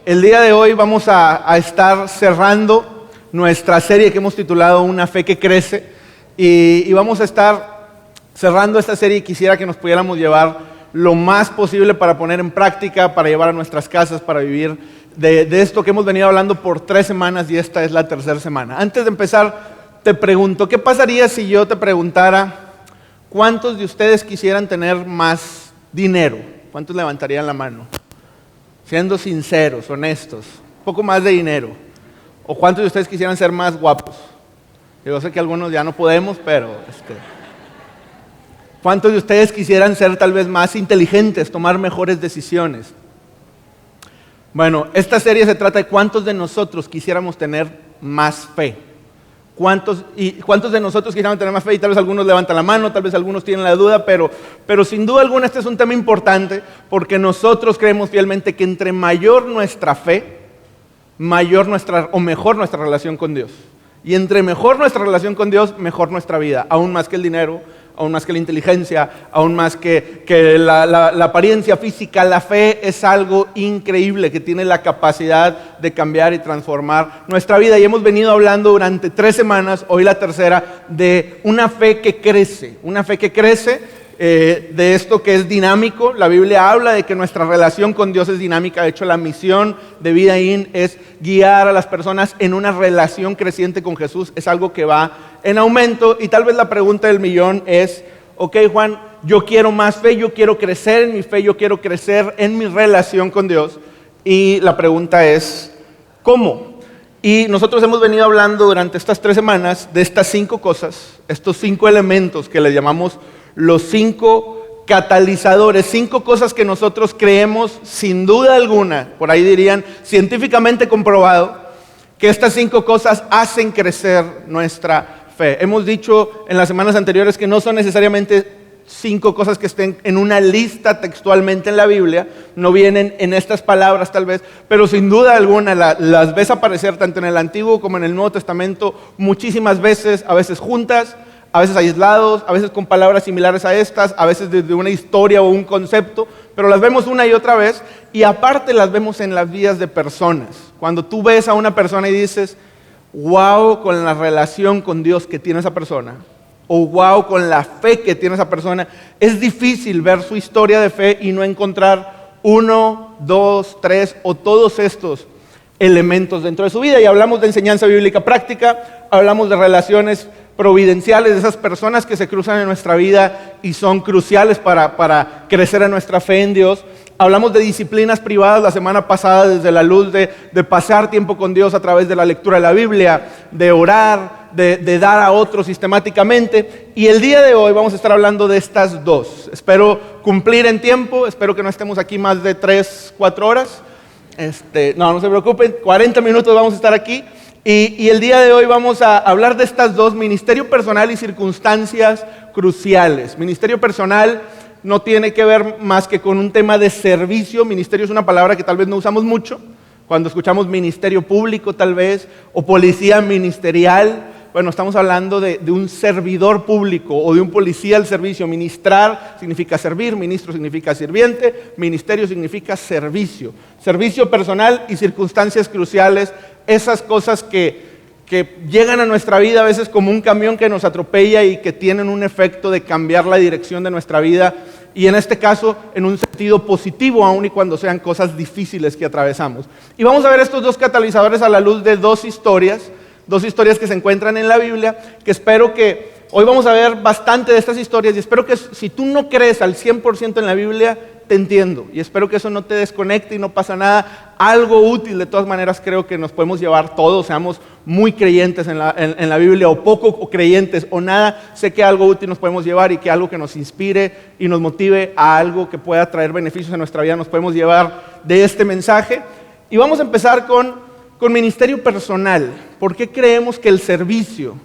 El día de hoy vamos a estar cerrando nuestra serie que hemos titulado Una fe que crece y vamos a estar cerrando esta serie y quisiera que nos pudiéramos llevar lo más posible para poner en práctica, para llevar a nuestras casas, para vivir de esto que hemos venido hablando por 3 semanas y esta es la tercera semana. Antes de empezar, te pregunto, ¿qué pasaría si yo te preguntara cuántos de ustedes quisieran tener más dinero? ¿Cuántos levantarían la mano? Siendo sinceros, honestos, un poco más de dinero. ¿O cuántos de ustedes quisieran ser más guapos? Yo sé que algunos ya no podemos, pero ¿cuántos de ustedes quisieran ser tal vez más inteligentes, tomar mejores decisiones? Bueno, esta serie se trata de cuántos de nosotros quisiéramos tener más fe. ¿Cuántos de nosotros quisiéramos tener más fe? Y tal vez algunos levantan la mano, tal vez algunos tienen la duda, pero sin duda alguna este es un tema importante porque nosotros creemos fielmente que entre mayor nuestra fe, mejor nuestra relación con Dios. Y entre mejor nuestra relación con Dios, mejor nuestra vida, aún más que el dinero, aún más que la inteligencia, aún más que la apariencia física. La fe es algo increíble que tiene la capacidad de cambiar y transformar nuestra vida. Y hemos venido hablando durante 3 semanas, hoy la tercera, de una fe que crece. Una fe que crece, de esto que es dinámico. La Biblia habla de que nuestra relación con Dios es dinámica. De hecho, la misión de Vida In es guiar a las personas en una relación creciente con Jesús. Es algo que va en aumento y tal vez la pregunta del millón es, ok Juan, yo quiero más fe, yo quiero crecer en mi fe, yo quiero crecer en mi relación con Dios. Y la pregunta es, ¿cómo? Y nosotros hemos venido hablando durante estas 3 semanas de estas 5 cosas, estos 5 elementos que le llamamos los 5 catalizadores, 5 cosas que nosotros creemos sin duda alguna, por ahí dirían científicamente comprobado, que estas 5 cosas hacen crecer nuestra fe. Hemos dicho en las semanas anteriores que no son necesariamente 5 cosas que estén en una lista textualmente en la Biblia, no vienen en estas palabras tal vez, pero sin duda alguna las ves aparecer tanto en el Antiguo como en el Nuevo Testamento muchísimas veces, a veces juntas, a veces aislados, a veces con palabras similares a estas, a veces desde una historia o un concepto, pero las vemos una y otra vez y aparte las vemos en las vidas de personas. Cuando tú ves a una persona y dices, wow con la relación con Dios que tiene esa persona, o wow con la fe que tiene esa persona, es difícil ver su historia de fe y no encontrar 1, 2, 3 o todos estos elementos dentro de su vida. Y hablamos de enseñanza bíblica práctica, hablamos de relaciones providenciales, de esas personas que se cruzan en nuestra vida y son cruciales para crecer en nuestra fe en Dios. Hablamos de disciplinas privadas la semana pasada desde la luz de pasar tiempo con Dios a través de la lectura de la Biblia, de orar, de dar a otros sistemáticamente. Y el día de hoy vamos a estar hablando de estas 2. Espero cumplir en tiempo, espero que no estemos aquí más de 3, 4 horas. No se preocupen, 40 minutos vamos a estar aquí. Y el día de hoy vamos a hablar de estas 2, ministerio personal y circunstancias cruciales. Ministerio personal no tiene que ver más que con un tema de servicio. Ministerio es una palabra que tal vez no usamos mucho. Cuando escuchamos ministerio público tal vez, o policía ministerial, bueno, estamos hablando de un servidor público o de un policía al servicio. Ministrar significa servir, ministro significa sirviente, ministerio significa servicio. Servicio personal y circunstancias cruciales, esas cosas que llegan a nuestra vida a veces como un camión que nos atropella y que tienen un efecto de cambiar la dirección de nuestra vida y en este caso en un sentido positivo aun y cuando sean cosas difíciles que atravesamos. Y vamos a ver estos 2 catalizadores a la luz de 2 historias que se encuentran en la Biblia, que espero que hoy vamos a ver bastante de estas historias y espero que si tú no crees al 100% en la Biblia, te entiendo y espero que eso no te desconecte y no pasa nada. Algo útil de todas maneras creo que nos podemos llevar todos, seamos muy creyentes en la Biblia o poco creyentes o nada, sé que algo útil nos podemos llevar y que algo que nos inspire y nos motive a algo que pueda traer beneficios a nuestra vida nos podemos llevar de este mensaje. Y vamos a empezar con ministerio personal. ¿Por qué creemos que el servicio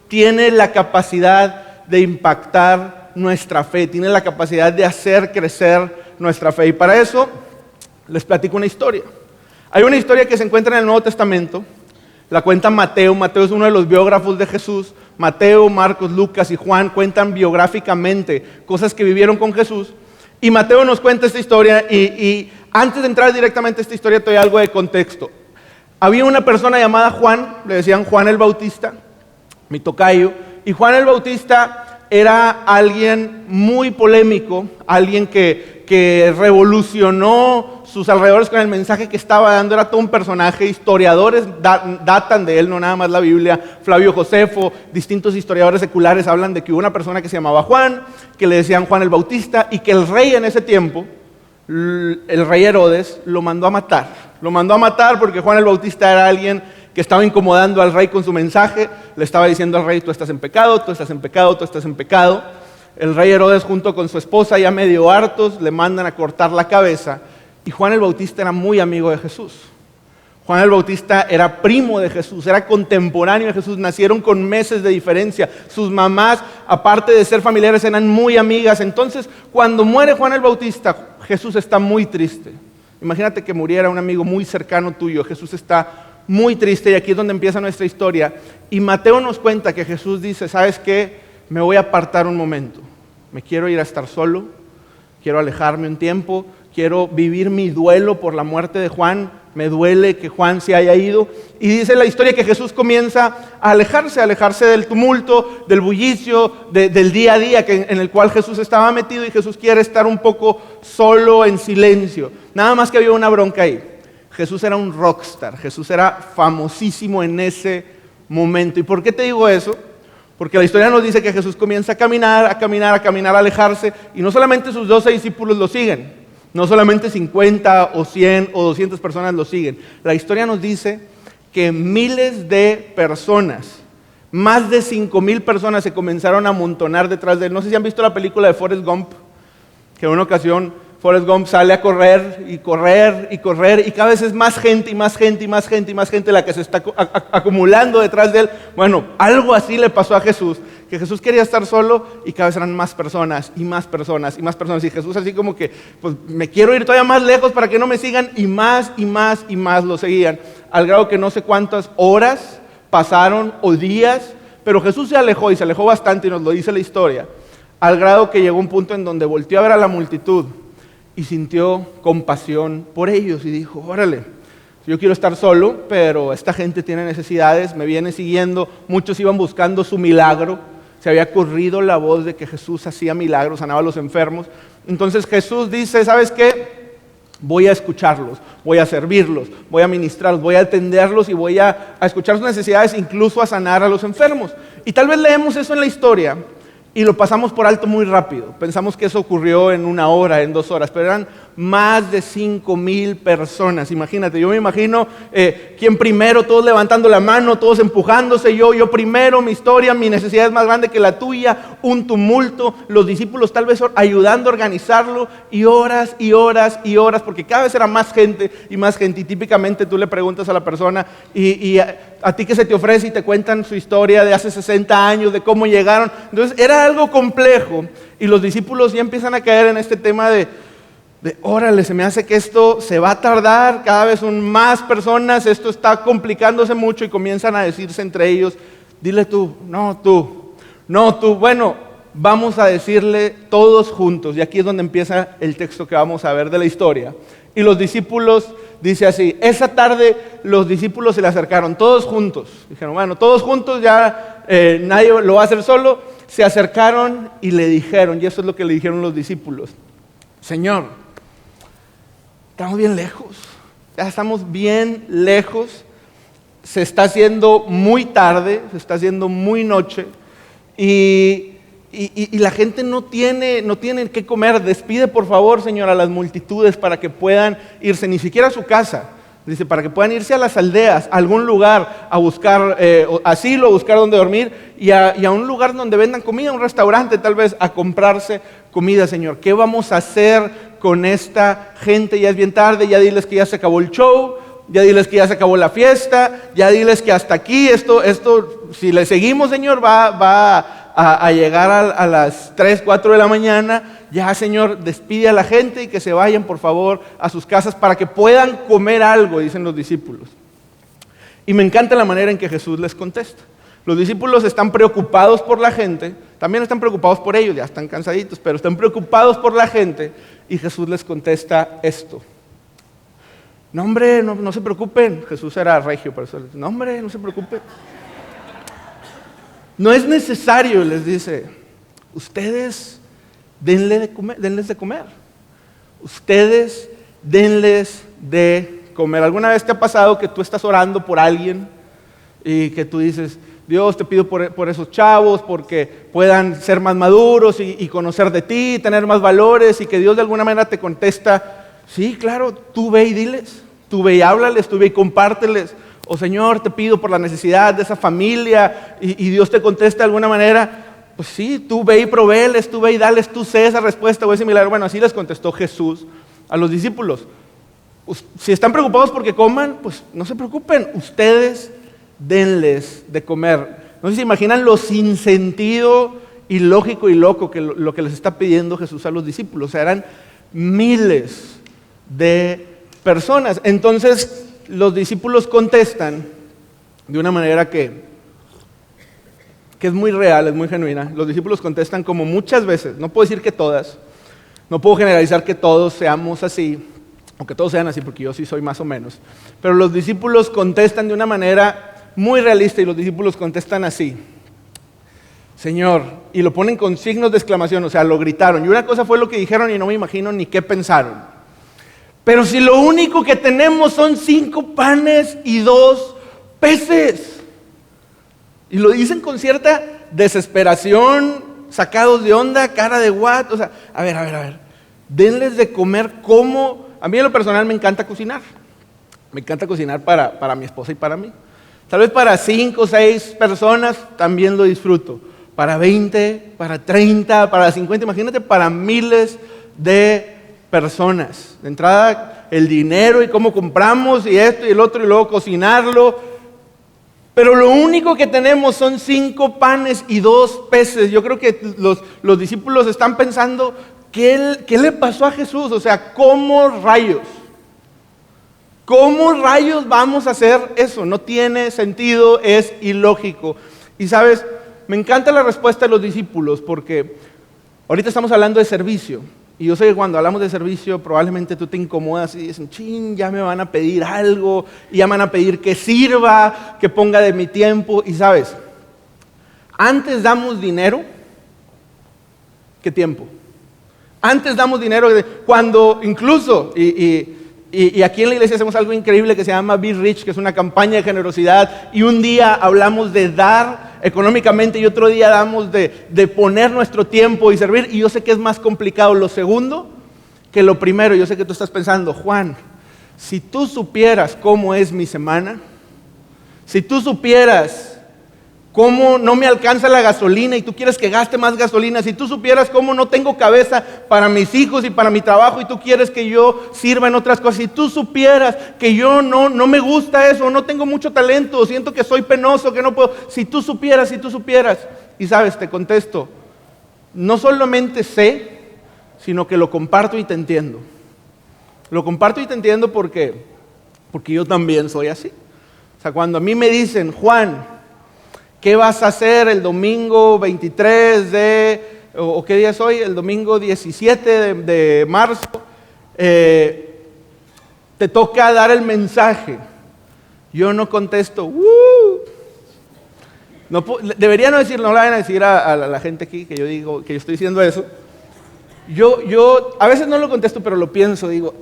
tiene la capacidad de impactar nuestra fe, tiene la capacidad de hacer crecer nuestra fe? Y para eso les platico una historia. Hay una historia que se encuentra en el Nuevo Testamento, la cuenta Mateo. Mateo es uno de los biógrafos de Jesús. Mateo, Marcos, Lucas y Juan cuentan biográficamente cosas que vivieron con Jesús. Y Mateo nos cuenta esta historia y antes de entrar directamente a esta historia, te doy algo de contexto. Había una persona llamada Juan, le decían Juan el Bautista, mi tocayo, y Juan el Bautista era alguien muy polémico, alguien que revolucionó sus alrededores con el mensaje que estaba dando. Era todo un personaje. Historiadores datan de él, no nada más la Biblia. Flavio Josefo, distintos historiadores seculares hablan de que hubo una persona que se llamaba Juan, que le decían Juan el Bautista, y que el rey en ese tiempo, el rey Herodes, lo mandó a matar. Lo mandó a matar porque Juan el Bautista era alguien que estaba incomodando al rey con su mensaje. Le estaba diciendo al rey: tú estás en pecado, tú estás en pecado, tú estás en pecado. El rey Herodes, junto con su esposa, ya medio hartos, le mandan a cortar la cabeza. Y Juan el Bautista era muy amigo de Jesús. Juan el Bautista era primo de Jesús, era contemporáneo de Jesús, nacieron con meses de diferencia. Sus mamás, aparte de ser familiares, eran muy amigas. Entonces, cuando muere Juan el Bautista, Jesús está muy triste. Imagínate que muriera un amigo muy cercano tuyo. Jesús está muy triste, y aquí es donde empieza nuestra historia. Y Mateo nos cuenta que Jesús dice: ¿sabes qué? Me voy a apartar un momento. Me quiero ir a estar solo, quiero alejarme un tiempo, quiero vivir mi duelo por la muerte de Juan. Me duele que Juan se haya ido. Y dice la historia que Jesús comienza a alejarse del tumulto, del bullicio, del día a día en el cual Jesús estaba metido, y Jesús quiere estar un poco solo, en silencio. Nada más que había una bronca ahí. Jesús era un rockstar, Jesús era famosísimo en ese momento. ¿Y por qué te digo eso? Porque la historia nos dice que Jesús comienza a caminar, a alejarse, y no solamente sus 12 discípulos lo siguen, no solamente 50 o 100 o 200 personas lo siguen. La historia nos dice que miles de personas, más de 5,000 personas, se comenzaron a amontonar detrás de él. No sé si han visto la película de Forrest Gump, que en una ocasión Forrest Gump sale a correr y correr y correr, y cada vez es más gente y más gente y más gente y más gente la que se está acumulando detrás de él. Bueno, algo así le pasó a Jesús, que Jesús quería estar solo y cada vez eran más personas y más personas y más personas, y Jesús así como que, pues me quiero ir todavía más lejos para que no me sigan, y más y más y más lo seguían, al grado que no sé cuántas horas pasaron o días, pero Jesús se alejó, y se alejó bastante, y nos lo dice la historia, al grado que llegó un punto en donde volteó a ver a la multitud y sintió compasión por ellos y dijo: órale, yo quiero estar solo, pero esta gente tiene necesidades, me viene siguiendo. Muchos iban buscando su milagro, se había corrido la voz de que Jesús hacía milagros, sanaba a los enfermos. Entonces Jesús dice: ¿sabes qué? Voy a escucharlos, voy a servirlos, voy a ministrarlos, voy a atenderlos, y voy a escuchar sus necesidades, incluso a sanar a los enfermos. Y tal vez leemos eso en la historia y lo pasamos por alto muy rápido. Pensamos que eso ocurrió en 1 hora, en 2 horas, pero eran más de 5,000 personas. Imagínate, yo me imagino quién primero, todos levantando la mano, todos empujándose, yo primero, mi historia, mi necesidad es más grande que la tuya, un tumulto, los discípulos tal vez ayudando a organizarlo, y horas y horas y horas, porque cada vez era más gente y más gente. Y típicamente tú le preguntas a la persona, y a ti que se te ofrece, y te cuentan su historia de hace 60 años, de cómo llegaron. Entonces era algo complejo, y los discípulos ya empiezan a caer en este tema de órale, se me hace que esto se va a tardar, cada vez son más personas, esto está complicándose mucho, y comienzan a decirse entre ellos: dile tú, no tú, bueno, vamos a decirle todos juntos. Y aquí es donde empieza el texto que vamos a ver de la historia. Y los discípulos, dice así: esa tarde los discípulos se le acercaron, todos juntos. Dijeron: bueno, todos juntos, ya nadie lo va a hacer solo. Se acercaron y le dijeron, y eso es lo que le dijeron los discípulos: Señor, estamos bien lejos, ya estamos bien lejos, se está haciendo muy tarde, se está haciendo muy noche, y la gente no tiene qué comer. Despide por favor, Señor, a las multitudes para que puedan irse, ni siquiera a su casa, dice, para que puedan irse a las aldeas, a algún lugar, a buscar asilo, a buscar donde dormir, y a un lugar donde vendan comida, un restaurante tal vez, a comprarse comida. Señor, ¿qué vamos a hacer con esta gente? Ya es bien tarde, ya diles que ya se acabó el show, ya diles que ya se acabó la fiesta, ya diles que hasta aquí, esto si le seguimos, Señor, va a llegar a las 3, 4 de la mañana. Ya, Señor, despide a la gente y que se vayan por favor a sus casas para que puedan comer algo, dicen los discípulos. Y me encanta la manera en que Jesús les contesta. Los discípulos están preocupados por la gente, también están preocupados por ellos, ya están cansaditos, pero están preocupados por la gente, y Jesús les contesta esto: No, hombre, no se preocupen. Jesús era regio, por eso. No, hombre, no se preocupen. No es necesario, les dice. Ustedes denles de comer. Ustedes denles de comer. ¿Alguna vez te ha pasado que tú estás orando por alguien y que tú dices, Dios, te pido por esos chavos, porque puedan ser más maduros y conocer de ti, tener más valores, y que Dios de alguna manera te contesta, sí, claro, tú ve y diles, tú ve y háblales, tú ve y compárteles. O Señor, te pido por la necesidad de esa familia, y Dios te contesta de alguna manera, pues sí, tú ve y provéeles, tú ve y dales, tú sé esa respuesta o ese milagro. Bueno, así les contestó Jesús a los discípulos. Si están preocupados porque coman, pues no se preocupen, ustedes denles de comer. No sé si se imaginan lo sin sentido, ilógico y loco que lo que les está pidiendo Jesús a los discípulos. O sea, eran miles de personas. Entonces los discípulos contestan de una manera que es muy real, es muy genuina. Los discípulos contestan como muchas veces, no puedo decir que todas, no puedo generalizar que todos seamos así, o que todos sean así, porque yo sí soy más o menos, pero los discípulos contestan de una manera muy realista, y los discípulos contestan así: Señor, y lo ponen con signos de exclamación, o sea, lo gritaron, y una cosa fue lo que dijeron y no me imagino ni qué pensaron. Pero si lo único que tenemos son 5 panes y 2 peces. Y lo dicen con cierta desesperación, sacados de onda, cara de what. O sea, a ver, denles de comer como. A mí en lo personal me encanta cocinar. Me encanta cocinar para mi esposa y para mí. Tal vez para 5 o 6 personas también lo disfruto. Para 20, para 30, para 50, imagínate para miles de personas. De entrada, el dinero y cómo compramos y esto y el otro y luego cocinarlo. Pero lo único que tenemos son 5 panes y 2 peces. Yo creo que los discípulos están pensando, ¿qué le pasó a Jesús? O sea, ¿cómo rayos vamos a hacer eso? No tiene sentido, es ilógico. Y sabes, me encanta la respuesta de los discípulos, porque ahorita estamos hablando de servicio. Y yo sé que cuando hablamos de servicio probablemente tú te incomodas y dices, ya me van a pedir algo, y ya me van a pedir que sirva, que ponga de mi tiempo. Y sabes, antes damos dinero que tiempo. Antes damos dinero cuando incluso, y aquí en la iglesia hacemos algo increíble que se llama Be Rich, que es una campaña de generosidad, y un día hablamos de dar económicamente y otro día damos de poner nuestro tiempo y servir, y yo sé que es más complicado lo segundo que lo primero. Yo sé que tú estás pensando, Juan, si tú supieras cómo es mi semana, si tú supieras cómo no me alcanza la gasolina y tú quieres que gaste más gasolina, si tú supieras cómo no tengo cabeza para mis hijos y para mi trabajo y tú quieres que yo sirva en otras cosas, si tú supieras que yo no me gusta eso, no tengo mucho talento, siento que soy penoso, que no puedo, si tú supieras, y sabes, te contesto, no solamente sé, sino que lo comparto y te entiendo. Lo comparto y te entiendo porque yo también soy así. O sea, cuando a mí me dicen, Juan, ¿qué vas a hacer el domingo 23 o qué día es hoy? El domingo 17 de marzo. Te toca dar el mensaje. Yo no contesto, no, debería no decir, no le vayan a decir a la gente aquí que yo digo, que yo estoy diciendo eso. Yo a veces no lo contesto, pero lo pienso, digo,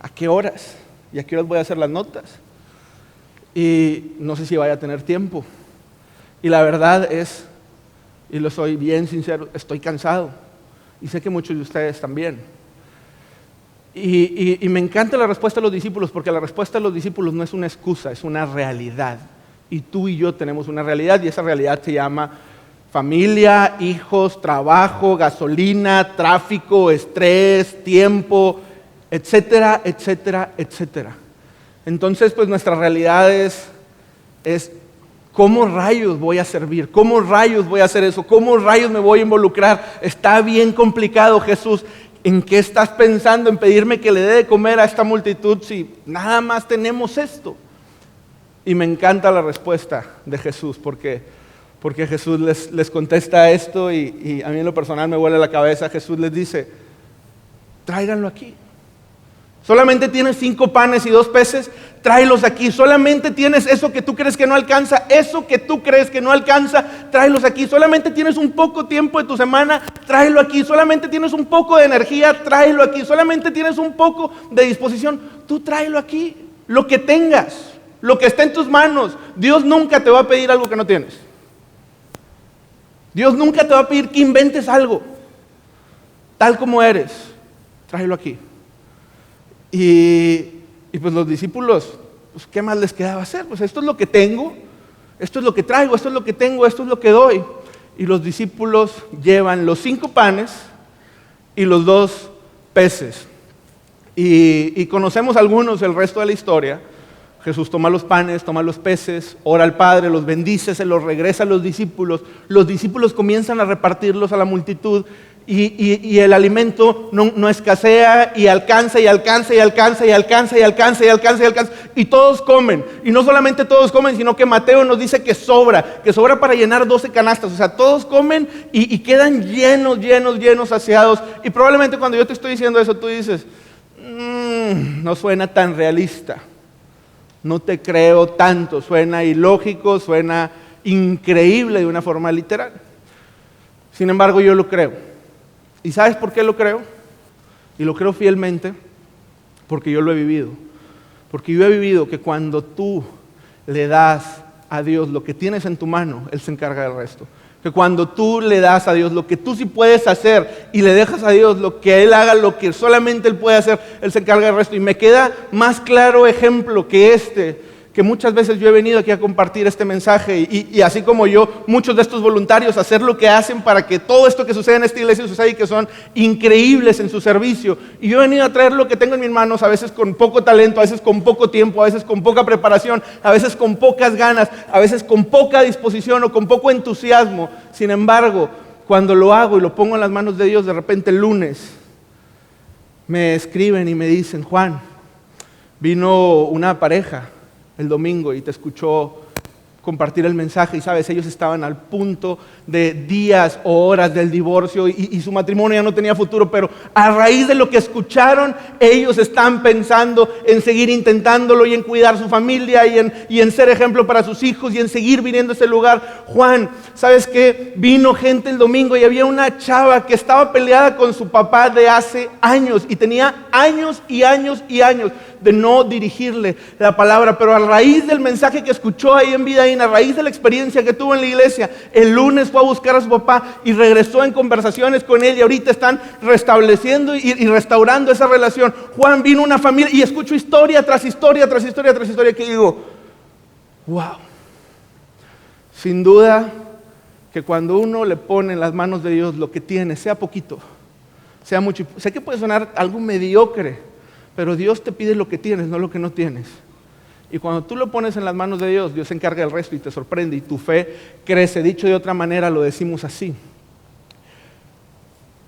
¿a qué horas? ¿Y a qué horas voy a hacer las notas? Y no sé si vaya a tener tiempo. Y la verdad es, y lo soy bien sincero, estoy cansado. Y sé que muchos de ustedes también. Y me encanta la respuesta de los discípulos, porque la respuesta de los discípulos no es una excusa, es una realidad. Y tú y yo tenemos una realidad, y esa realidad se llama familia, hijos, trabajo, gasolina, tráfico, estrés, tiempo, etcétera, etcétera, etcétera. Entonces, pues nuestra realidad es ¿cómo rayos voy a servir? ¿Cómo rayos voy a hacer eso? ¿Cómo rayos me voy a involucrar? Está bien complicado, Jesús. ¿En qué estás pensando? ¿En pedirme que le dé de comer a esta multitud si nada más tenemos esto? Y me encanta la respuesta de Jesús, porque Jesús les contesta esto y a mí en lo personal me vuela la cabeza. Jesús les dice, tráiganlo aquí. Solamente tienes 5 panes y 2 peces, tráelos aquí. Solamente tienes eso que tú crees que no alcanza, tráelos aquí. Solamente tienes un poco tiempo de tu semana, tráelo aquí. Solamente tienes un poco de energía, tráelo aquí. Solamente tienes un poco de disposición, tú tráelo aquí. Lo que tengas, lo que está en tus manos. Dios nunca te va a pedir algo que no tienes. Dios nunca te va a pedir que inventes algo. Tal como eres, tráelo aquí. Y pues los discípulos, pues, ¿qué más les quedaba hacer? Pues esto es lo que tengo, esto es lo que traigo, esto es lo que tengo, esto es lo que doy. Y los discípulos llevan los 5 panes y los 2 peces. Y conocemos algunos el resto de la historia. Jesús toma los panes, toma los peces, ora al Padre, los bendice, se los regresa a los discípulos. Los discípulos comienzan a repartirlos a la multitud y el alimento no escasea y alcanza. Y todos comen. Y no solamente todos comen, sino que Mateo nos dice que sobra para llenar 12 canastas. O sea, todos comen y quedan llenos, saciados. Y probablemente cuando yo te estoy diciendo eso, tú dices, no suena tan realista. No te creo tanto, suena ilógico, suena increíble de una forma literal. Sin embargo, yo lo creo. ¿Y sabes por qué lo creo? Y lo creo fielmente porque yo lo he vivido. Porque yo he vivido que cuando tú le das a Dios lo que tienes en tu mano, Él se encarga del resto. Que cuando tú le das a Dios lo que tú sí puedes hacer y le dejas a Dios lo que Él haga, lo que solamente Él puede hacer, Él se encarga del resto. Y me queda más claro ejemplo que muchas veces yo he venido aquí a compartir este mensaje y así como yo, muchos de estos voluntarios hacer lo que hacen para que todo esto que sucede en esta iglesia suceda y que son increíbles en su servicio. Y yo he venido a traer lo que tengo en mis manos, a veces con poco talento, a veces con poco tiempo, a veces con poca preparación, a veces con pocas ganas, a veces con poca disposición o con poco entusiasmo. Sin embargo, cuando lo hago y lo pongo en las manos de Dios, de repente el lunes me escriben y me dicen, Juan, vino una pareja el domingo y te escuchó compartir el mensaje y sabes, ellos estaban al punto de días o horas del divorcio y su matrimonio ya no tenía futuro, pero a raíz de lo que escucharon, ellos están pensando en seguir intentándolo y en cuidar su familia y en ser ejemplo para sus hijos y en seguir viniendo a ese lugar. Juan, ¿sabes qué? Vino gente el domingo y había una chava que estaba peleada con su papá de hace años y tenía años de no dirigirle la palabra, pero a raíz del mensaje que escuchó ahí en Vidaín, a raíz de la experiencia que tuvo en la iglesia, el lunes fue a buscar a su papá y regresó en conversaciones con él y ahorita están restableciendo y restaurando esa relación. Juan, vino una familia y escucho historia tras historia que digo, wow. Sin duda que cuando uno le pone en las manos de Dios lo que tiene, sea poquito, sea mucho, sé que puede sonar algo mediocre, pero Dios te pide lo que tienes, no lo que no tienes. Y cuando tú lo pones en las manos de Dios, Dios se encarga del resto y te sorprende y tu fe crece. Dicho de otra manera, lo decimos así.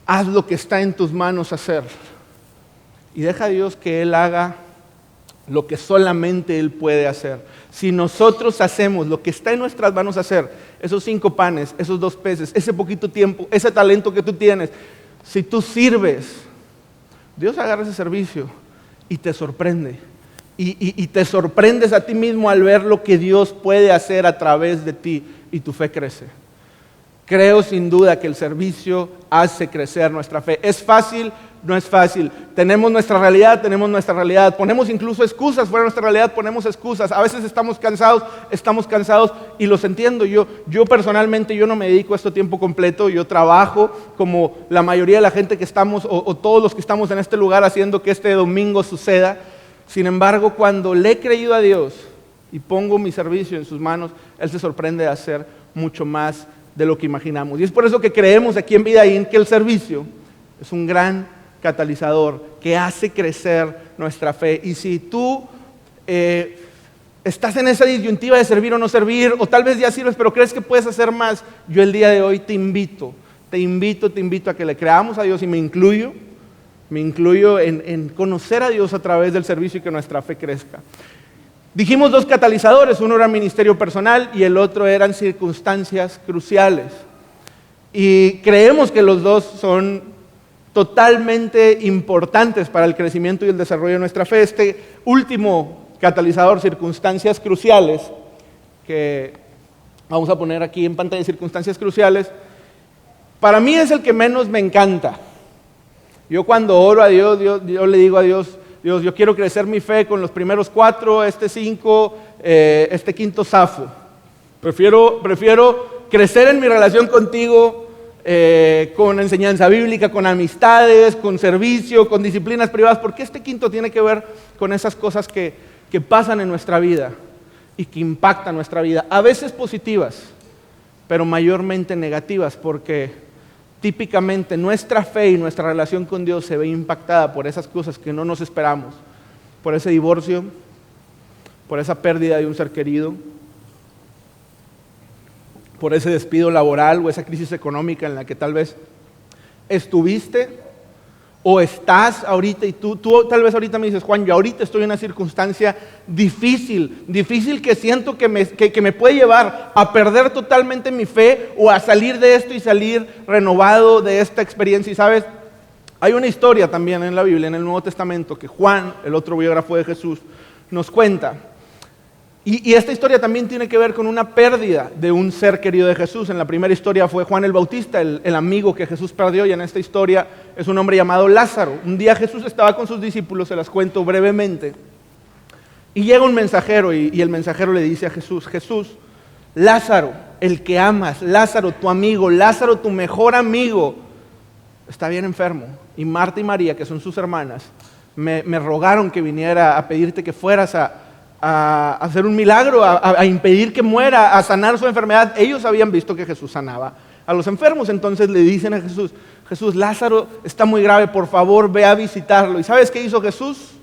Haz lo que está en tus manos hacer. Y deja a Dios que Él haga lo que solamente Él puede hacer. Si nosotros hacemos lo que está en nuestras manos hacer, esos 5 panes, esos 2 peces, ese poquito tiempo, ese talento que tú tienes, si tú sirves, Dios agarra ese servicio y te sorprende. Y te sorprendes a ti mismo al ver lo que Dios puede hacer a través de ti y tu fe crece. Creo sin duda que el servicio hace crecer nuestra fe. ¿Es fácil? No es fácil. Tenemos nuestra realidad. Ponemos incluso excusas fuera de nuestra realidad, ponemos excusas. A veces estamos cansados y los entiendo. Yo personalmente, yo no me dedico a esto a tiempo completo. Yo trabajo como la mayoría de la gente que estamos o todos los que estamos en este lugar haciendo que este domingo suceda. Sin embargo, cuando le he creído a Dios y pongo mi servicio en sus manos, Él se sorprende de hacer mucho más de lo que imaginamos. Y es por eso que creemos aquí en Vidaín que el servicio es un gran catalizador que hace crecer nuestra fe. Y si tú estás en esa disyuntiva de servir o no servir, o tal vez ya sirves, pero crees que puedes hacer más, yo el día de hoy te invito a que le creamos a Dios y me incluyo en conocer a Dios a través del servicio y que nuestra fe crezca. Dijimos 2 catalizadores, uno era ministerio personal y el otro eran circunstancias cruciales. Y creemos que los dos son totalmente importantes para el crecimiento y el desarrollo de nuestra fe. Este último catalizador, circunstancias cruciales, que vamos a poner aquí en pantalla, circunstancias cruciales, para mí es el que menos me encanta. Yo cuando oro a Dios, yo le digo a Dios, Dios, yo quiero crecer mi fe con los primeros 4, 5, quinto zafo. Prefiero crecer en mi relación contigo, con enseñanza bíblica, con amistades, con servicio, con disciplinas privadas, porque este quinto tiene que ver con esas cosas que pasan en nuestra vida y que impactan nuestra vida, a veces positivas, pero mayormente negativas, porque típicamente nuestra fe y nuestra relación con Dios se ve impactada por esas cosas que no nos esperamos, por ese divorcio, por esa pérdida de un ser querido, por ese despido laboral o esa crisis económica en la que tal vez estuviste o estás ahorita, y tú tal vez ahorita me dices, Juan, yo ahorita estoy en una circunstancia difícil que siento que me puede llevar a perder totalmente mi fe o a salir de esto y salir renovado de esta experiencia. Y sabes, hay una historia también en la Biblia, en el Nuevo Testamento, que Juan, el otro biógrafo de Jesús, nos cuenta. Y esta historia también tiene que ver con una pérdida de un ser querido de Jesús. En la primera historia fue Juan el Bautista, el amigo que Jesús perdió, y en esta historia es un hombre llamado Lázaro. Un día Jesús estaba con sus discípulos, se las cuento brevemente, y llega un mensajero y el mensajero le dice a Jesús, Jesús, Lázaro, el que amas, Lázaro, tu amigo, Lázaro, tu mejor amigo, está bien enfermo. Y Marta y María, que son sus hermanas, me rogaron que viniera a pedirte que fueras a hacer un milagro, a impedir que muera, a sanar su enfermedad. Ellos habían visto que Jesús sanaba a los enfermos, entonces le dicen a Jesús, Jesús, Lázaro está muy grave, por favor ve a visitarlo. ¿Y sabes qué hizo Jesús?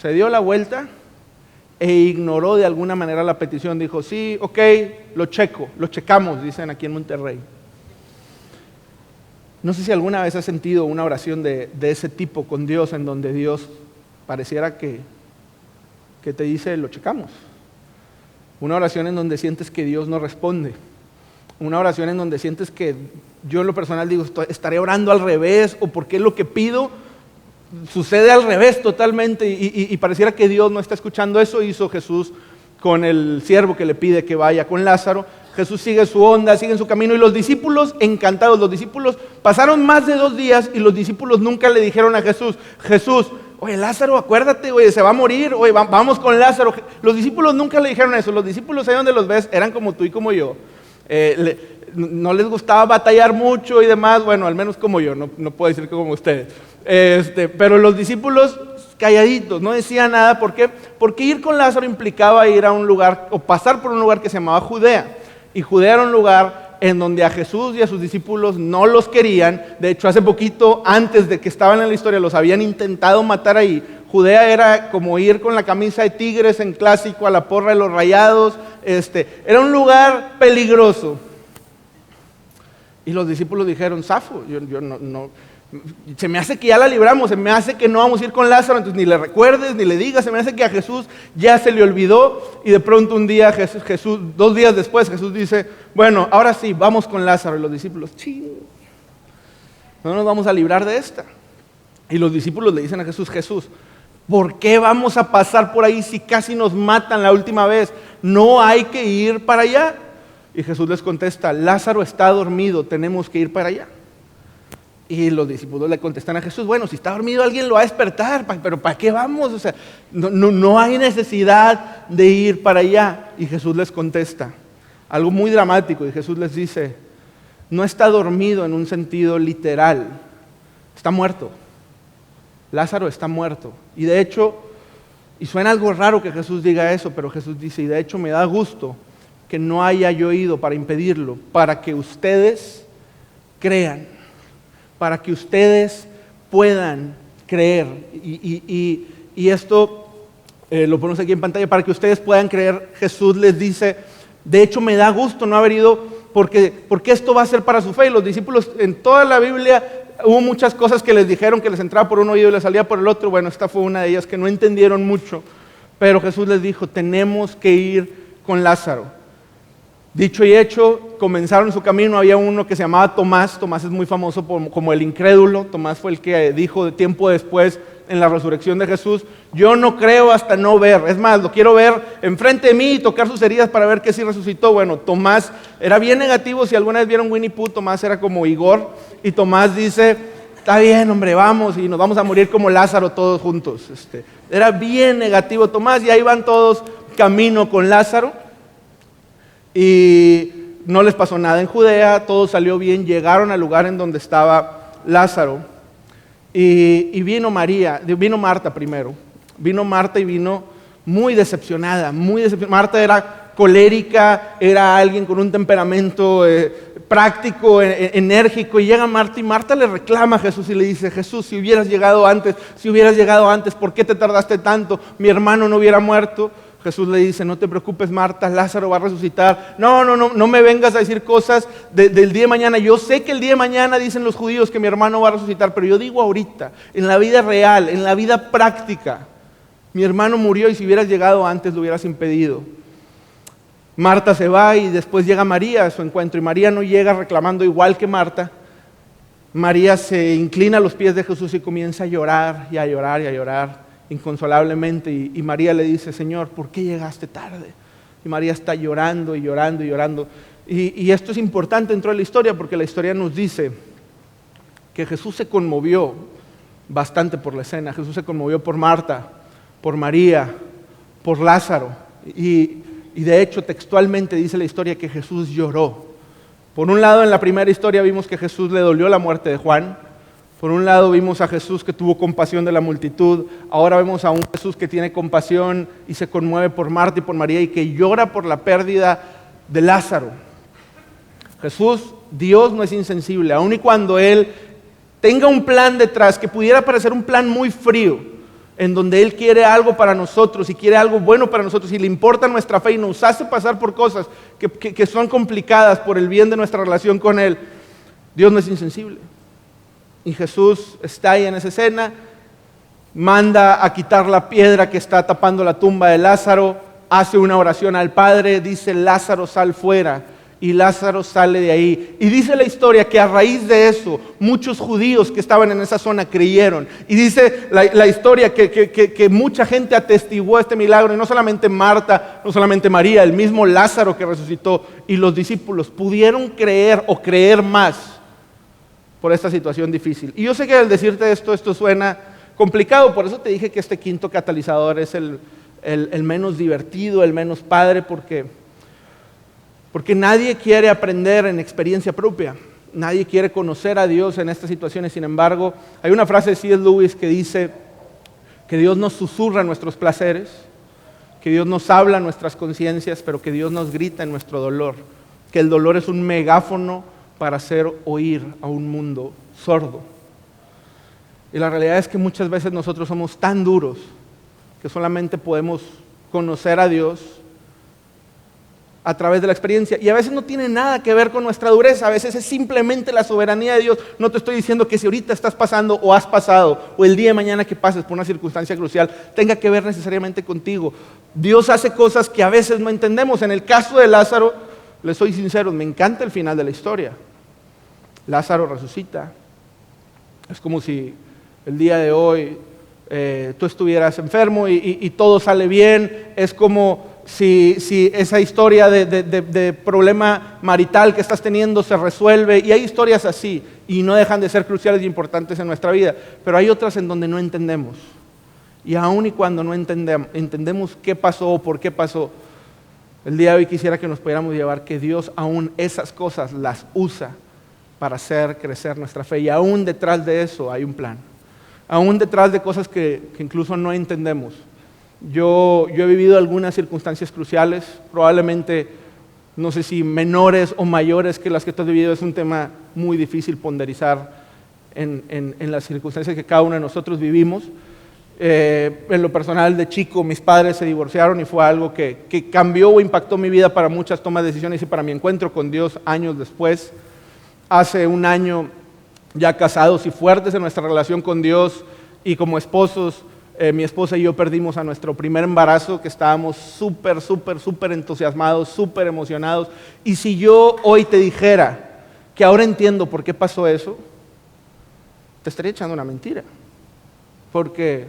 Se dio la vuelta e ignoró de alguna manera la petición. Dijo, sí, ok, lo checamos, dicen aquí en Monterrey. No sé si alguna vez has sentido una oración de ese tipo con Dios, en donde Dios pareciera que te dice, lo checamos. Una oración en donde sientes que Dios no responde. Una oración en donde sientes que yo en lo personal digo, estaré orando al revés, o porque lo que pido sucede al revés totalmente, y pareciera que Dios no está escuchando. Eso hizo Jesús con el siervo que le pide que vaya con Lázaro. Jesús sigue su onda, sigue en su camino, y los discípulos encantados, los discípulos pasaron más de 2 días y los discípulos nunca le dijeron a Jesús, oye, Lázaro, acuérdate, oye, se va a morir, oye, vamos con Lázaro. Los discípulos nunca le dijeron eso. Los discípulos, ahí donde los ves, eran como tú y como yo. No les gustaba batallar mucho y demás, bueno, al menos como yo, no puedo decir que como ustedes. Pero los discípulos calladitos, no decían nada. ¿Por qué? Porque ir con Lázaro implicaba ir a un lugar, o pasar por un lugar que se llamaba Judea. Y Judea era un lugar en donde a Jesús y a sus discípulos no los querían. De hecho, hace poquito, antes de que estaban en la historia, los habían intentado matar ahí. Judea era como ir con la camisa de Tigres en clásico a la porra de los Rayados. Era un lugar peligroso. Y los discípulos dijeron, zafo, yo no, se me hace que ya la libramos, se me hace que no vamos a ir con Lázaro, entonces ni le recuerdes, ni le digas, se me hace que a Jesús ya se le olvidó. Y de pronto un día Jesús, 2 días después, Jesús dice, bueno, ahora sí, vamos con Lázaro. Y los discípulos, no nos vamos a librar de esta. Y los discípulos le dicen a Jesús, ¿por qué vamos a pasar por ahí si casi nos matan la última vez? No hay que ir para allá. Y Jesús les contesta, Lázaro está dormido, tenemos que ir para allá. Y los discípulos le contestan a Jesús, bueno, si está dormido alguien lo va a despertar, pero ¿para qué vamos? O sea, no hay necesidad de ir para allá. Y Jesús les contesta algo muy dramático, y Jesús les dice, no está dormido en un sentido literal, está muerto. Lázaro está muerto. Y de hecho, y suena algo raro que Jesús diga eso, pero Jesús dice, y de hecho me da gusto que no haya yo ido para impedirlo, para que ustedes crean, para que ustedes puedan creer. Y esto lo ponemos aquí en pantalla, para que ustedes puedan creer. Jesús les dice, de hecho me da gusto no haber ido, porque esto va a ser para su fe. Y los discípulos, en toda la Biblia hubo muchas cosas que les dijeron, que les entraba por un oído y les salía por el otro. Bueno, esta fue una de ellas que no entendieron mucho, pero Jesús les dijo, tenemos que ir con Lázaro. Dicho y hecho, comenzaron su camino. Había uno que se llamaba Tomás. Tomás es muy famoso como el incrédulo. Tomás fue el que dijo de tiempo después en la resurrección de Jesús: yo no creo hasta no ver. Es más, lo quiero ver enfrente de mí y tocar sus heridas para ver que sí resucitó. Bueno, Tomás era bien negativo. Si alguna vez vieron Winnie Pooh, Tomás era como Igor. Y Tomás dice: está bien, hombre, vamos y nos vamos a morir como Lázaro todos juntos. Era bien negativo Tomás, y ahí van todos camino con Lázaro. Y no les pasó nada en Judea, todo salió bien, llegaron al lugar en donde estaba Lázaro. Y vino Marta primero. Vino Marta y vino muy decepcionada, Marta era colérica, era alguien con un temperamento práctico, enérgico, y llega Marta, y Marta le reclama a Jesús y le dice: Jesús, si hubieras llegado antes, ¿por qué te tardaste tanto? Mi hermano no hubiera muerto. Jesús le dice: no te preocupes, Marta, Lázaro va a resucitar. No me vengas a decir cosas del día de mañana. Yo sé que el día de mañana dicen los judíos que mi hermano va a resucitar, pero yo digo ahorita, en la vida real, en la vida práctica, mi hermano murió, y si hubieras llegado antes lo hubieras impedido. Marta se va, y después llega María a su encuentro, y María no llega reclamando igual que Marta. María se inclina a los pies de Jesús y comienza a llorar y a llorar y a llorar inconsolablemente, y María le dice: Señor, ¿por qué llegaste tarde? Y María está llorando y llorando y llorando. Y esto es importante dentro de la historia, porque la historia nos dice que Jesús se conmovió bastante por la escena. Jesús se conmovió por Marta, por María, por Lázaro, y de hecho textualmente dice la historia que Jesús lloró. Por un lado, en la primera historia vimos que Jesús le dolió la muerte de Juan. Por un lado vimos a Jesús que tuvo compasión de la multitud. Ahora vemos a un Jesús que tiene compasión y se conmueve por Marta y por María, y que llora por la pérdida de Lázaro. Jesús, Dios, no es insensible. Aun y cuando Él tenga un plan detrás que pudiera parecer un plan muy frío, en donde Él quiere algo para nosotros y quiere algo bueno para nosotros, y le importa nuestra fe y nos hace pasar por cosas que son complicadas por el bien de nuestra relación con Él, Dios no es insensible. Y Jesús está ahí en esa escena, manda a quitar la piedra que está tapando la tumba de Lázaro, hace una oración al Padre, dice: Lázaro, sal fuera, y Lázaro sale de ahí. Y dice la historia que a raíz de eso, muchos judíos que estaban en esa zona creyeron. Y dice la historia que mucha gente atestiguó este milagro, y no solamente Marta, no solamente María, el mismo Lázaro que resucitó, y los discípulos pudieron creer o creer más por esta situación difícil. Y yo sé que al decirte esto suena complicado, por eso te dije que este quinto catalizador es el menos divertido, el menos padre, porque nadie quiere aprender en experiencia propia, nadie quiere conocer a Dios en estas situaciones. Sin embargo, hay una frase de C.S. Lewis que dice que Dios nos susurra nuestros placeres, que Dios nos habla en nuestras conciencias, pero que Dios nos grita en nuestro dolor, que el dolor es un megáfono para hacer oír a un mundo sordo. Y la realidad es que muchas veces nosotros somos tan duros que solamente podemos conocer a Dios a través de la experiencia. Y a veces no tiene nada que ver con nuestra dureza, a veces es simplemente la soberanía de Dios. No te estoy diciendo que si ahorita estás pasando o has pasado, o el día de mañana que pases por una circunstancia crucial, tenga que ver necesariamente contigo. Dios hace cosas que a veces no entendemos. En el caso de Lázaro, les soy sincero, me encanta el final de la historia. Lázaro resucita. Es como si el día de hoy tú estuvieras enfermo y todo sale bien. Es como si esa historia de problema marital que estás teniendo se resuelve. Y hay historias así, y no dejan de ser cruciales y importantes en nuestra vida. Pero hay otras en donde no entendemos. Y aun y cuando no entendemos qué pasó o por qué pasó, el día de hoy quisiera que nos pudiéramos llevar que Dios aún esas cosas las usa para hacer crecer nuestra fe. Y aún detrás de eso hay un plan. Aún detrás de cosas que incluso no entendemos. Yo he vivido algunas circunstancias cruciales, probablemente, no sé si menores o mayores que las que tú has vivido. Es un tema muy difícil ponderizar en las circunstancias que cada uno de nosotros vivimos. En lo personal, de chico, mis padres se divorciaron y fue algo que cambió o impactó mi vida para muchas tomas de decisiones y para mi encuentro con Dios años después. Hace un año, ya casados y fuertes en nuestra relación con Dios y como esposos, mi esposa y yo perdimos a nuestro primer embarazo, que estábamos súper entusiasmados, súper emocionados. Y si yo hoy te dijera que ahora entiendo por qué pasó eso, te estaría echando una mentira. Porque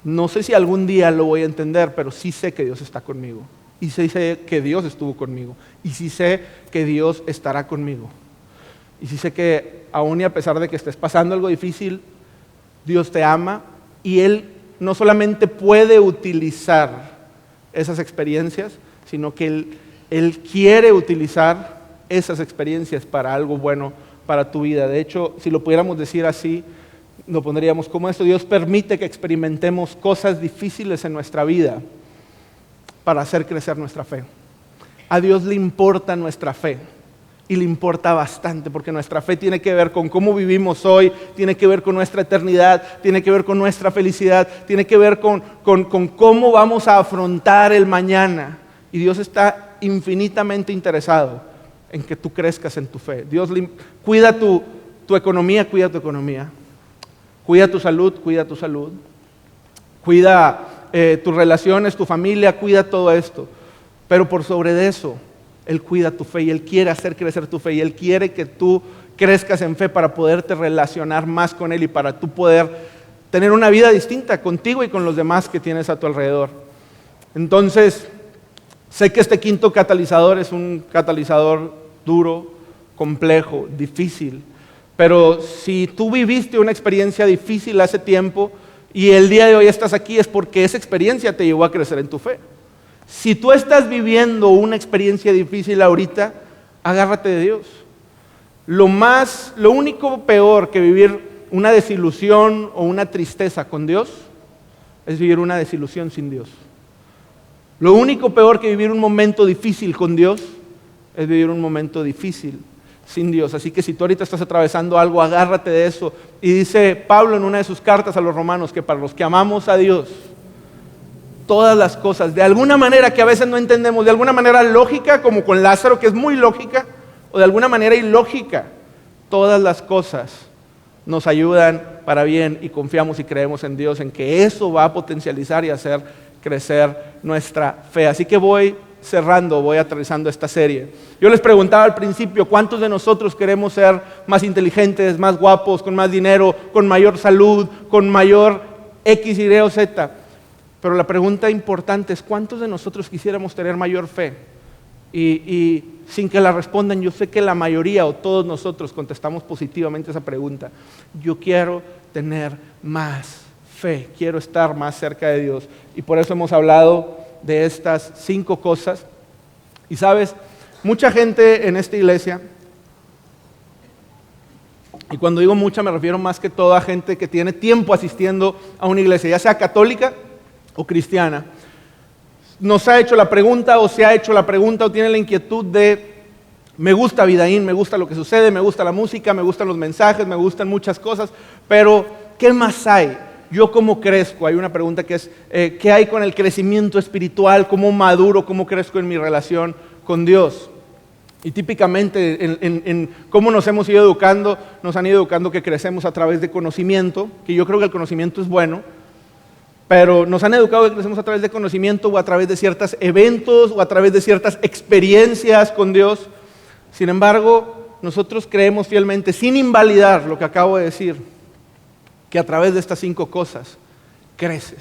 no sé si algún día lo voy a entender, pero sí sé que Dios está conmigo. Y sí sé que Dios estuvo conmigo. Y sí sé que Dios estará conmigo. Y sí sé que aún y a pesar de que estés pasando algo difícil, Dios te ama y Él no solamente puede utilizar esas experiencias, sino que Él quiere utilizar esas experiencias para algo bueno para tu vida. De hecho, si lo pudiéramos decir así, lo pondríamos como esto: Dios permite que experimentemos cosas difíciles en nuestra vida para hacer crecer nuestra fe. A Dios le importa nuestra fe. Y le importa bastante, porque nuestra fe tiene que ver con cómo vivimos hoy, tiene que ver con nuestra eternidad, tiene que ver con nuestra felicidad, tiene que ver con cómo vamos a afrontar el mañana. Y Dios está infinitamente interesado en que tú crezcas en tu fe. Dios cuida tu economía, cuida tu economía. Cuida tu salud, cuida tu salud. Cuida tus relaciones, tu familia, cuida todo esto. Pero por sobre de eso, Él cuida tu fe y Él quiere hacer crecer tu fe y Él quiere que tú crezcas en fe para poderte relacionar más con Él y para tú poder tener una vida distinta contigo y con los demás que tienes a tu alrededor. Entonces, sé que este quinto catalizador es un catalizador duro, complejo, difícil, pero si tú viviste una experiencia difícil hace tiempo y el día de hoy estás aquí, es porque esa experiencia te llevó a crecer en tu fe. Si tú estás viviendo una experiencia difícil ahorita, agárrate de Dios. Lo único peor que vivir una desilusión o una tristeza con Dios es vivir una desilusión sin Dios. Lo único peor que vivir un momento difícil con Dios es vivir un momento difícil sin Dios. Así que si tú ahorita estás atravesando algo, agárrate de eso. Y dice Pablo en una de sus cartas a los romanos que para los que amamos a Dios, todas las cosas, de alguna manera que a veces no entendemos, de alguna manera lógica, como con Lázaro, que es muy lógica, o de alguna manera ilógica, todas las cosas nos ayudan para bien y confiamos y creemos en Dios, en que eso va a potencializar y hacer crecer nuestra fe. Así que voy cerrando, voy aterrizando esta serie. Yo les preguntaba al principio, ¿cuántos de nosotros queremos ser más inteligentes, más guapos, con más dinero, con mayor salud, con mayor X, Y o Z? Pero la pregunta importante es, ¿cuántos de nosotros quisiéramos tener mayor fe? Y sin que la respondan, yo sé que la mayoría o todos nosotros contestamos positivamente esa pregunta. Yo quiero tener más fe, quiero estar más cerca de Dios. Y por eso hemos hablado de estas 5 cosas. Y sabes, mucha gente en esta iglesia, y cuando digo mucha me refiero más que todo a gente que tiene tiempo asistiendo a una iglesia, ya sea católica o cristiana, nos ha hecho la pregunta o se ha hecho la pregunta o tiene la inquietud de: me gusta Vidaín, me gusta lo que sucede, me gusta la música, me gustan los mensajes, me gustan muchas cosas, pero ¿qué más hay? ¿Yo cómo crezco? Hay una pregunta que es ¿qué hay con el crecimiento espiritual? ¿Cómo maduro? ¿Cómo crezco en mi relación con Dios? Y típicamente en cómo nos hemos ido educando, nos han ido educando que crecemos a través de conocimiento, que yo creo que el conocimiento es bueno, pero nos han educado que crecemos a través de conocimiento o a través de ciertos eventos o a través de ciertas experiencias con Dios. Sin embargo, nosotros creemos fielmente, sin invalidar lo que acabo de decir, que a través de estas 5 cosas creces.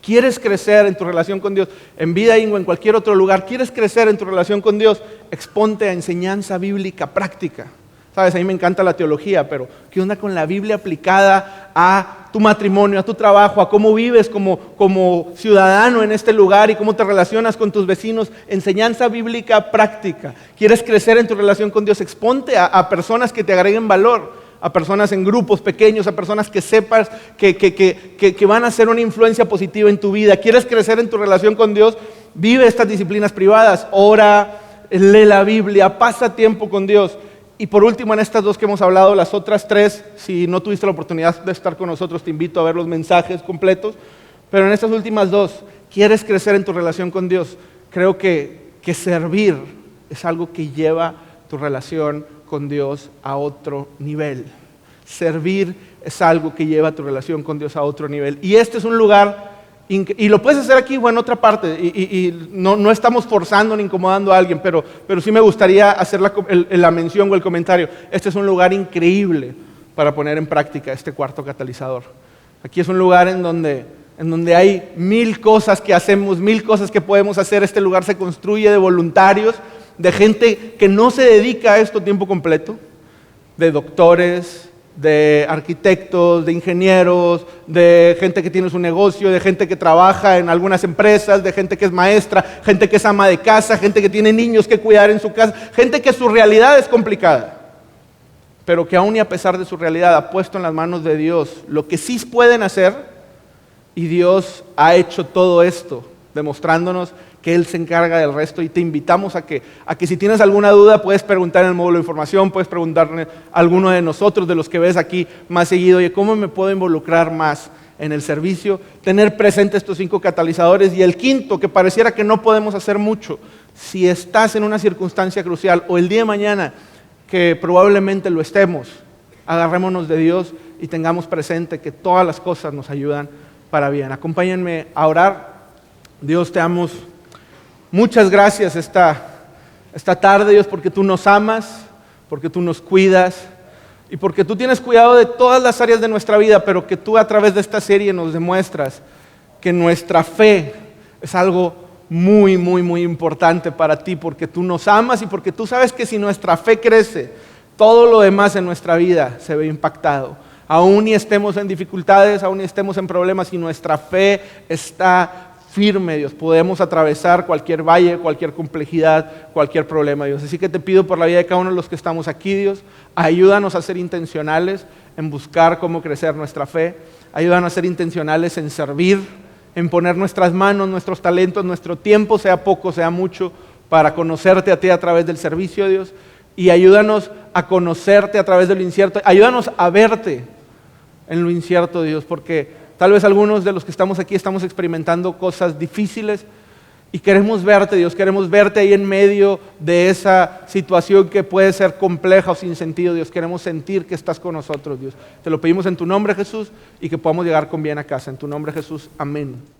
¿Quieres crecer en tu relación con Dios? En Vidaín o en cualquier otro lugar, ¿quieres crecer en tu relación con Dios? Exponte a enseñanza bíblica práctica. Sabes, a mí me encanta la teología, pero ¿qué onda con la Biblia aplicada a tu matrimonio, a tu trabajo, a cómo vives como ciudadano en este lugar y cómo te relacionas con tus vecinos? Enseñanza bíblica práctica. ¿Quieres crecer en tu relación con Dios? Exponte a personas que te agreguen valor, a personas en grupos pequeños, a personas que sepas que van a hacer una influencia positiva en tu vida. ¿Quieres crecer en tu relación con Dios? Vive estas disciplinas privadas, ora, lee la Biblia, pasa tiempo con Dios. Y por último, en estas 2 que hemos hablado, las otras 3, si no tuviste la oportunidad de estar con nosotros, te invito a ver los mensajes completos. Pero en estas últimas 2, ¿quieres crecer en tu relación con Dios? Creo que servir es algo que lleva tu relación con Dios a otro nivel. Servir es algo que lleva tu relación con Dios a otro nivel. Y este es un lugar, y lo puedes hacer aquí o en otra parte, y no estamos forzando ni incomodando a alguien, pero sí me gustaría hacer la mención o el comentario. Este es un lugar increíble para poner en práctica este cuarto catalizador. Aquí es un lugar en donde hay 1000 cosas que hacemos, 1000 cosas que podemos hacer. Este lugar se construye de voluntarios, de gente que no se dedica a esto a tiempo completo, de doctores, de arquitectos, de ingenieros, de gente que tiene su negocio, de gente que trabaja en algunas empresas, de gente que es maestra, gente que es ama de casa, gente que tiene niños que cuidar en su casa, gente que su realidad es complicada, pero que aún y a pesar de su realidad ha puesto en las manos de Dios lo que sí pueden hacer, y Dios ha hecho todo esto, demostrándonos que Él se encarga del resto. Y te invitamos a que si tienes alguna duda puedes preguntar en el módulo de información, puedes preguntarle a alguno de nosotros, de los que ves aquí más seguido, oye, ¿cómo me puedo involucrar más en el servicio? Tener presente estos 5 catalizadores. Y el quinto, que pareciera que no podemos hacer mucho, si estás en una circunstancia crucial o el día de mañana, que probablemente lo estemos, agarrémonos de Dios y tengamos presente que todas las cosas nos ayudan para bien. Acompáñenme a orar. Dios, te damos muchas gracias esta tarde, Dios, porque tú nos amas, porque tú nos cuidas y porque tú tienes cuidado de todas las áreas de nuestra vida, pero que tú a través de esta serie nos demuestras que nuestra fe es algo muy, muy, muy importante para ti, porque tú nos amas y porque tú sabes que si nuestra fe crece, todo lo demás en nuestra vida se ve impactado. Aún y estemos en dificultades, aún y estemos en problemas, y nuestra fe está firme, Dios, podemos atravesar cualquier valle, cualquier complejidad, cualquier problema, Dios. Así que te pido por la vida de cada uno de los que estamos aquí, Dios, ayúdanos a ser intencionales en buscar cómo crecer nuestra fe, ayúdanos a ser intencionales en servir, en poner nuestras manos, nuestros talentos, nuestro tiempo, sea poco, sea mucho, para conocerte a ti a través del servicio, Dios, y ayúdanos a conocerte a través de lo incierto, ayúdanos a verte en lo incierto, Dios, porque tal vez algunos de los que estamos aquí estamos experimentando cosas difíciles y queremos verte, Dios, queremos verte ahí en medio de esa situación que puede ser compleja o sin sentido, Dios. Queremos sentir que estás con nosotros, Dios. Te lo pedimos en tu nombre, Jesús, y que podamos llegar con bien a casa. En tu nombre, Jesús. Amén.